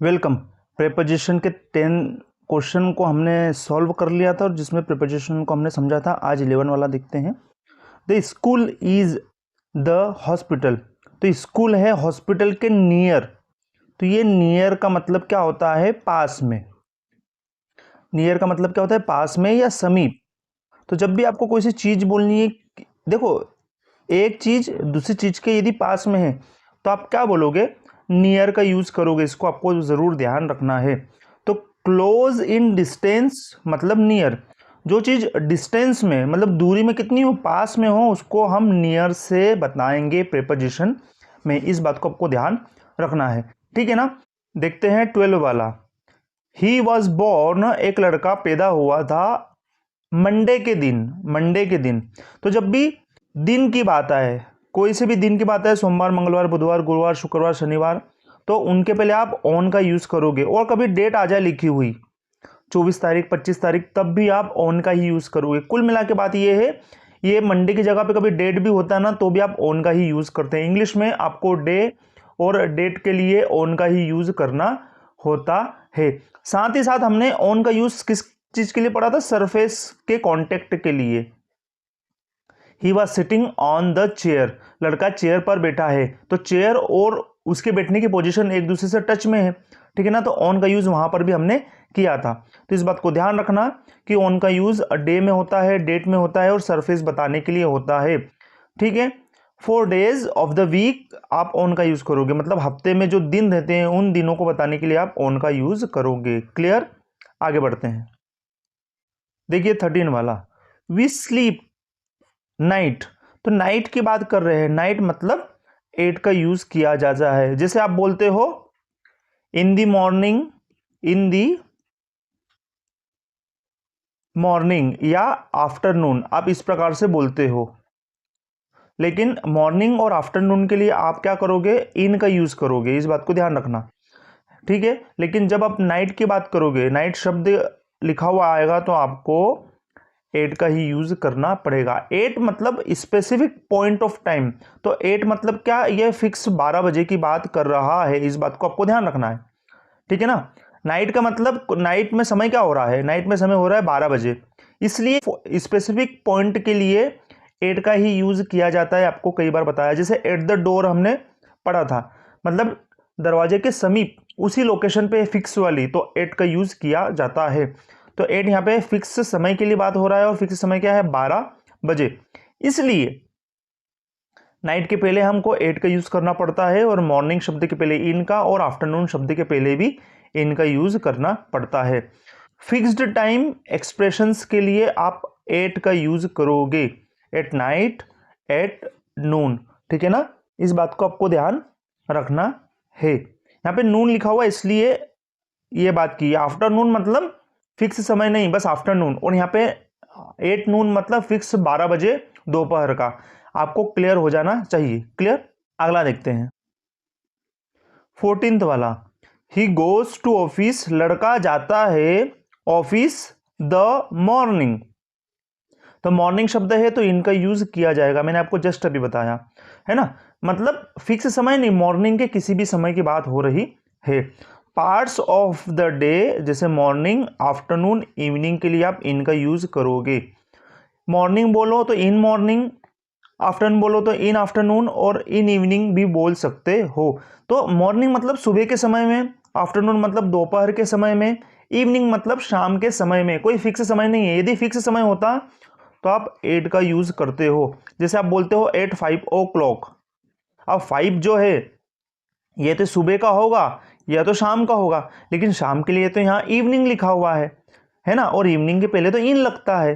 Welcome. Preposition के 10 question को हमने सॉल्व कर लिया था और जिसमें प्रेपोजिशन को हमने समझा था। आज 11 वाला देखते हैं। The school is the hospital. तो स्कूल है हॉस्पिटल के नियर। तो ये नियर का मतलब क्या होता है? पास में। नियर का मतलब क्या होता है? पास में या समीप। तो जब भी आपको कोई सी चीज बोलनी है, देखो एक चीज दूसरी चीज के यदि पास में है तो आप क्या बोलोगे? नियर का यूज करोगे। इसको आपको जरूर ध्यान रखना है। तो क्लोज इन डिस्टेंस मतलब नियर। जो चीज डिस्टेंस में मतलब दूरी में कितनी हो, पास में हो, उसको हम नियर से बताएंगे प्रेपोजिशन में। इस बात को आपको ध्यान रखना है, ठीक है ना। देखते हैं 12 वाला। ही वॉज बोर्न, एक लड़का पैदा हुआ था मंडे के दिन। मंडे के दिन। तो जब भी दिन की बात आए, कोई से भी दिन की बात आए, सोमवार, मंगलवार, बुधवार, गुरुवार, शुक्रवार, शनिवार, तो उनके पहले आप ऑन का यूज करोगे। और कभी डेट आ जाए लिखी हुई 24 तारीख, 25 तारीख, तब भी आप ऑन का ही यूज करोगे। कुल मिला के बात ये है, ये मंडे की जगह पे कभी डेट भी होता है ना, तो भी आप ऑन का ही यूज करते हैं। इंग्लिश में आपको डे और डेट के लिए ऑन का ही यूज करना होता है। साथ ही साथ हमने ऑन का यूज किस चीज के लिए पढ़ा था? सरफेस के कांटेक्ट के लिए। He was sitting on the chair, लड़का चेयर पर बैठा है। तो चेयर और उसके बैठने की पोजीशन एक दूसरे से टच में है, ठीक है ना। तो ऑन का यूज वहां पर भी हमने किया था। तो इस बात को ध्यान रखना कि ऑन का यूज डे में होता है, डेट में होता है और सरफेस बताने के लिए होता है, ठीक है। 4 days ऑफ द वीक आप ऑन का यूज करोगे, मतलब हफ्ते में जो दिन रहते हैं उन दिनों को बताने के लिए आप ऑन का यूज करोगे। क्लियर? आगे बढ़ते हैं। देखिए 13 वाला। We sleep night. तो नाइट की बात कर रहे हैं। नाइट मतलब 8 का यूज किया जाता है। जैसे आप बोलते हो इन दी मॉर्निंग, इन दी मॉर्निंग या आफ्टरनून, आप इस प्रकार से बोलते हो। लेकिन मॉर्निंग और आफ्टरनून के लिए आप क्या करोगे? इन का यूज करोगे। इस बात को ध्यान रखना, ठीक है। लेकिन जब आप नाइट की बात करोगे, नाइट शब्द लिखा हुआ आएगा तो आपको 8 का ही यूज करना पड़ेगा। 8 मतलब स्पेसिफिक पॉइंट ऑफ टाइम। तो 8 मतलब क्या? ये फिक्स 12 बजे की बात कर रहा है। इस बात को आपको ध्यान रखना है, ठीक है ना। नाइट का मतलब नाइट में समय क्या हो रहा है? नाइट में समय हो रहा है 12 बजे। इसलिए स्पेसिफिक पॉइंट के लिए 8 का ही यूज किया जाता है। आपको कई बार बताया, जैसे एट द डोर हमने पढ़ा था, मतलब दरवाजे के समीप, उसी लोकेशन पे फिक्स वाली, तो 8 का यूज किया जाता है। तो 8 यहाँ पे फिक्स समय के लिए बात हो रहा है और फिक्स समय क्या है? 12 बजे। इसलिए नाइट के पहले हमको 8 का यूज करना पड़ता है और मॉर्निंग शब्द के पहले इन का और आफ्टरनून शब्द के पहले भी इन का यूज करना पड़ता है। फिक्स्ड टाइम एक्सप्रेशंस के लिए आप 8 का यूज करोगे। एट नाइट, एट नून, ठीक है ना। इस बात को आपको ध्यान रखना है। यहाँ पे नून लिखा हुआ इसलिए ये बात की। आफ्टरनून मतलब फिक्स समय नहीं, बस आफ्टरनून। और यहाँ पे 8 नून मतलब फिक्स 12 बजे दोपहर का। आपको क्लियर हो जाना चाहिए। क्लियर? अगला देखते हैं 14th वाला। ही गोज टू ऑफिस, लड़का जाता है ऑफिस द मॉर्निंग। तो मॉर्निंग शब्द है तो इनका यूज किया जाएगा। मैंने आपको जस्ट अभी बताया है ना। मतलब फिक्स समय नहीं, मॉर्निंग के किसी भी समय की बात हो रही है। पार्ट्स ऑफ द डे, जैसे मॉर्निंग, आफ्टरनून, इवनिंग के लिए आप इनका यूज करोगे। मॉर्निंग बोलो तो इन मॉर्निंग, आफ्टरनून बोलो तो इन आफ्टरनून, और इन इवनिंग भी बोल सकते हो। तो मॉर्निंग मतलब सुबह के समय में, आफ्टरनून मतलब दोपहर के समय में, इवनिंग मतलब शाम के समय में। कोई फिक्स समय नहीं है। यदि फिक्स समय होता तो आप 8 का यूज करते हो। जैसे आप बोलते हो एट 5 o'clock। अब 5 जो है ये तो सुबह का होगा या तो शाम का होगा, लेकिन शाम के लिए तो यहाँ इवनिंग लिखा हुआ है ना। और इवनिंग के पहले तो इन लगता है,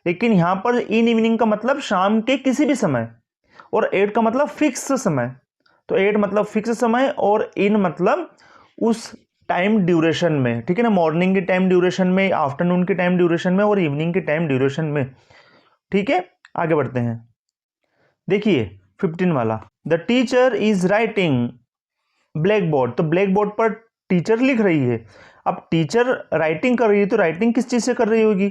लेकिन यहाँ पर इन इवनिंग का मतलब शाम के किसी भी समय, और 8 का मतलब फिक्स समय। तो 8 मतलब फिक्स समय और इन मतलब उस टाइम ड्यूरेशन में, ठीक है ना। मॉर्निंग की टाइम ड्यूरेशन में, आफ्टरनून की टाइम ड्यूरेशन में और इवनिंग की टाइम ड्यूरेशन में, ठीक है। आगे बढ़ते हैं। देखिए 15 वाला। The teacher is writing black board. तो ब्लैक बोर्ड पर टीचर लिख रही है। अब टीचर राइटिंग कर रही है तो राइटिंग किस चीज से कर रही होगी?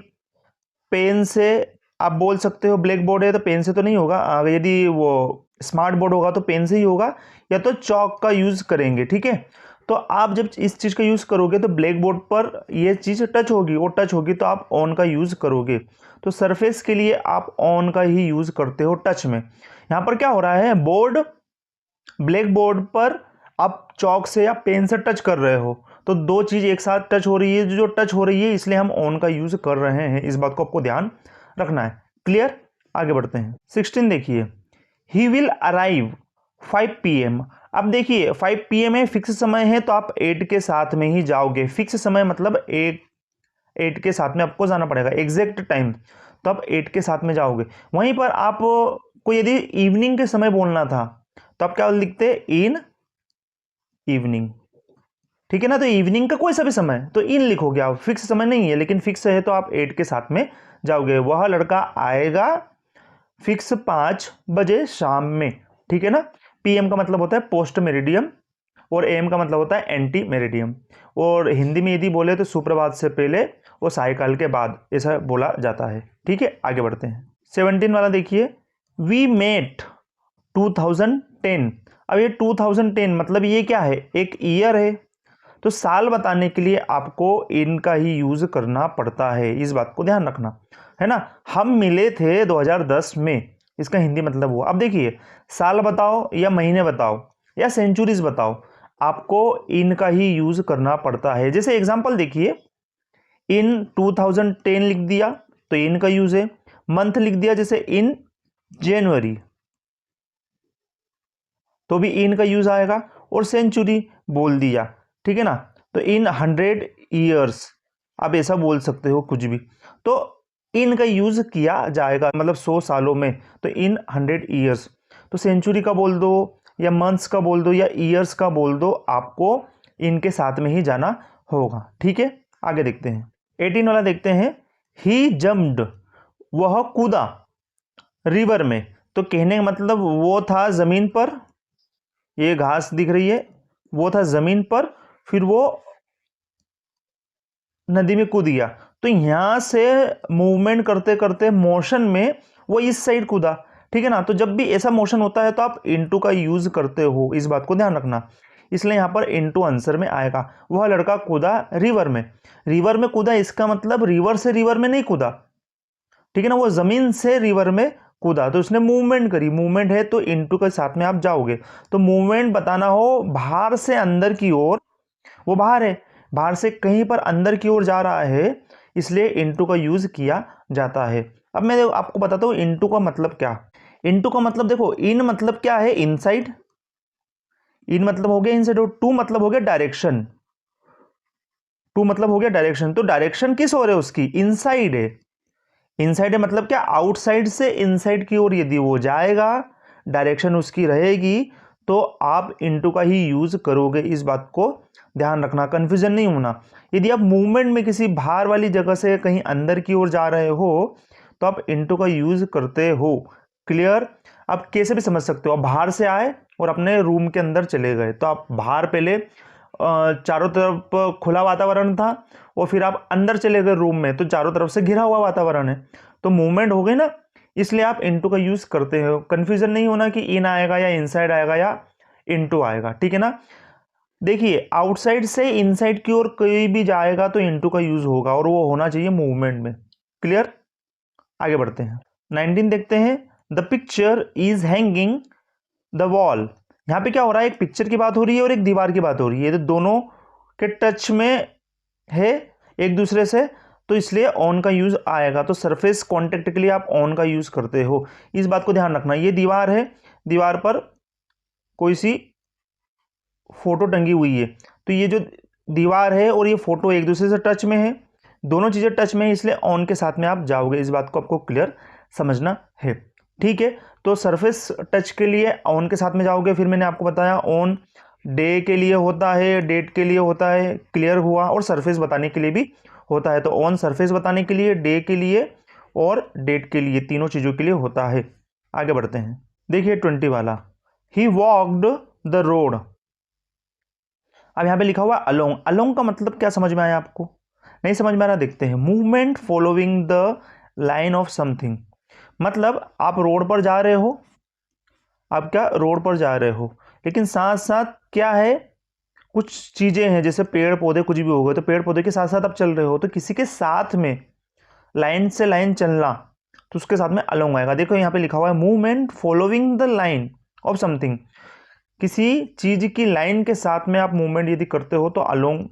पेन से। आप बोल सकते हो ब्लैक बोर्ड है तो पेन से तो नहीं होगा। यदि वो स्मार्ट बोर्ड होगा तो पेन से ही होगा, या तो चौक का यूज करेंगे, ठीक है। तो आप जब इस चीज़ का यूज़ करोगे तो ब्लैक बोर्ड पर ये चीज़ टच होगी, और टच होगी तो आप ऑन का यूज़ करोगे। तो सरफेस के लिए आप ऑन का ही यूज़ करते हो टच में। यहाँ पर क्या हो रहा है, बोर्ड, ब्लैक बोर्ड पर आप चौक से या पेन से टच कर रहे हो, तो दो चीज़ एक साथ टच हो रही है, जो टच हो रही है, इसलिए हम ऑन का यूज़ कर रहे हैं। इस बात को आपको ध्यान रखना है। क्लियर? आगे बढ़ते हैं। 16 देखिए, ही विल अराइव 5 PM। अब देखिए 5 PM है, फिक्स समय है, तो आप 8 के साथ में ही जाओगे। फिक्स समय मतलब 8 के साथ में आपको जाना पड़ेगा, एग्जैक्ट टाइम, तो आप 8 के साथ में जाओगे। वहीं पर आप को यदि इवनिंग के समय बोलना था तो आप क्या लिखते, इन इवनिंग। ठीक है ना, तो इवनिंग का कोई सा भी समय तो इन लिखोगे आप, फिक्स समय नहीं है, लेकिन फिक्स है तो आप 8 के साथ में जाओगे। वह लड़का आएगा फिक्स 5 बजे शाम में। ठीक है ना, PM का मतलब होता है पोस्ट मेरिडियम, और AM का मतलब होता है एंटी मेरिडियम। और हिंदी में यदि बोले तो सुप्रभात से पहले और सायकाल के बाद, ऐसा बोला जाता है। ठीक है, आगे बढ़ते हैं। 17 वाला देखिए, वी मेट 2010। अब ये 2010 मतलब ये क्या है, एक ईयर है, तो साल बताने के लिए आपको इनका ही यूज करना पड़ता है। इस बात को ध्यान रखना है ना। हम मिले थे 2010 में, इसका हिंदी मतलब हुआ। अब देखिए, साल बताओ या महीने बताओ या सेंचुरीज बताओ, आपको इनका ही यूज करना पड़ता है। जैसे एग्जांपल देखिए, इन 2010 लिख दिया तो इनका यूज है। मंथ लिख दिया जैसे इन जनवरी, तो भी इन का यूज आएगा। और सेंचुरी बोल दिया, ठीक है ना, तो इन 100 ईयर्स, आप ऐसा बोल सकते हो कुछ भी, तो इन का यूज किया जाएगा, मतलब 100 सालों में, तो इन 100 ईयर्स। तो सेंचुरी का बोल दो या मंथ्स का बोल दो या ईयर्स का बोल दो, आपको इनके साथ में ही जाना होगा। ठीक है, आगे देखते हैं। 18 वाला देखते हैं, ही जम्प्ड, वह कूदा रिवर में। तो कहने का मतलब वो था जमीन पर, ये घास दिख रही है, वो था जमीन पर, फिर वो नदी में कूद गया। तो यहां से मूवमेंट करते करते मोशन में वो इस साइड कूदा। ठीक है ना, तो जब भी ऐसा मोशन होता है तो आप इनटू का यूज करते हो, इस बात को ध्यान रखना। इसलिए यहां पर इनटू आंसर में आएगा। वह लड़का कूदा रिवर में। रिवर में कूदा, इसका मतलब रिवर से रिवर में नहीं कूदा, ठीक है ना, वो जमीन से रिवर में कूदा, तो उसने मूवमेंट करी। मूवमेंट है तो इनटू के साथ में आप जाओगे। तो मूवमेंट बताना हो बाहर से अंदर की ओर, वो बाहर है, बाहर से कहीं पर अंदर की ओर जा रहा है, इसलिए इनटू का यूज किया जाता है। अब मैं आपको बताता हूं इनटू का मतलब क्या। इनटू का मतलब देखो, इन मतलब क्या है, इनसाइड, इन मतलब हो गया इनसाइड, और टू मतलब हो गया डायरेक्शन। टू मतलब हो गया डायरेक्शन, तो डायरेक्शन किस ओर है उसकी, इनसाइड है। इनसाइड है मतलब क्या, आउटसाइड से इनसाइड की ओर यदि वो जाएगा, डायरेक्शन उसकी रहेगी, तो आप इनटू का ही यूज करोगे। इस बात को ध्यान रखना, कंफ्यूजन नहीं होना। यदि आप मूवमेंट में किसी बाहर वाली जगह से कहीं अंदर की ओर जा रहे हो तो आप इनटू का यूज करते हो। क्लियर? आप कैसे भी समझ सकते हो, आप बाहर से आए और अपने रूम के अंदर चले गए, तो आप बाहर पहले चारों तरफ खुला वातावरण था, और फिर आप अंदर चले गए रूम में, तो चारों तरफ से घिरा हुआ वातावरण है, तो मूवमेंट हो गई ना, इसलिए आप इनटू का यूज करते हो। कंफ्यूजन नहीं होना कि इन आएगा या इनसाइड आएगा या इनटू आएगा, ठीक है ना। देखिए, आउटसाइड से इनसाइड की ओर कोई भी जाएगा तो इनटू का यूज होगा, और वो होना चाहिए मूवमेंट में। क्लियर? आगे बढ़ते हैं। 19 देखते हैं, the picture is hanging the wall. यहां पे क्या हो रहा है, एक पिक्चर की बात हो रही है और एक दीवार की बात हो रही है, तो दोनों के टच में है एक दूसरे से, तो इसलिए ऑन का यूज आएगा। तो सरफेस कांटेक्ट के लिए आप ऑन का यूज करते हो, इस बात को ध्यान रखना। ये दीवार है, दीवार पर कोई सी फोटो टंगी हुई है, तो ये जो दीवार है और ये फोटो एक दूसरे से टच में है, दोनों चीजें टच में है, इसलिए ऑन के साथ में आप जाओगे। इस बात को आपको क्लियर समझना है, ठीक है। तो सरफेस टच के लिए ऑन के साथ में जाओगे। फिर मैंने आपको बताया ऑन डे के लिए होता है, डेट के लिए होता है, क्लियर हुआ, और सरफेस बताने के लिए भी होता है। तो ऑन सरफेस बताने के लिए, डे के लिए और डेट के लिए, तीनों चीजों के लिए होता है। आगे बढ़ते हैं। देखिए 20 वाला, ही वॉकड द रोड। अब यहां पे लिखा हुआ अलोंग। अलोंग का मतलब क्या समझ में आया आपको? नहीं समझ में आ रहा? देखते हैं। Movement following the line of something, मतलब आप रोड पर जा रहे हो, आप क्या रोड पर जा रहे हो, लेकिन साथ साथ क्या है, कुछ चीज़ें हैं जैसे पेड़ पौधे कुछ भी हो गए, तो पेड़ पौधे के साथ साथ आप चल रहे हो तो किसी के साथ में लाइन से लाइन चलना, तो उसके साथ में अलोंग आएगा। देखो यहाँ पे लिखा हुआ है movement following the line of something. किसी चीज की लाइन के साथ में आप मूवमेंट यदि करते हो तो अलोंग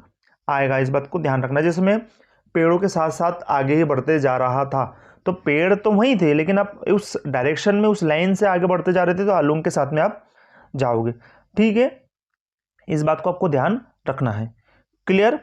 आएगा, इस बात को ध्यान रखना। जैसे मैं पेड़ों के साथ साथ आगे ही बढ़ते जा रहा था, तो पेड़ तो वहीं थे लेकिन आप उस डायरेक्शन में उस लाइन से आगे बढ़ते जा रहे थे, तो अलोंग के साथ में आप जाओगे। ठीक है, इस बात को आपको ध्यान रखना है। क्लियर?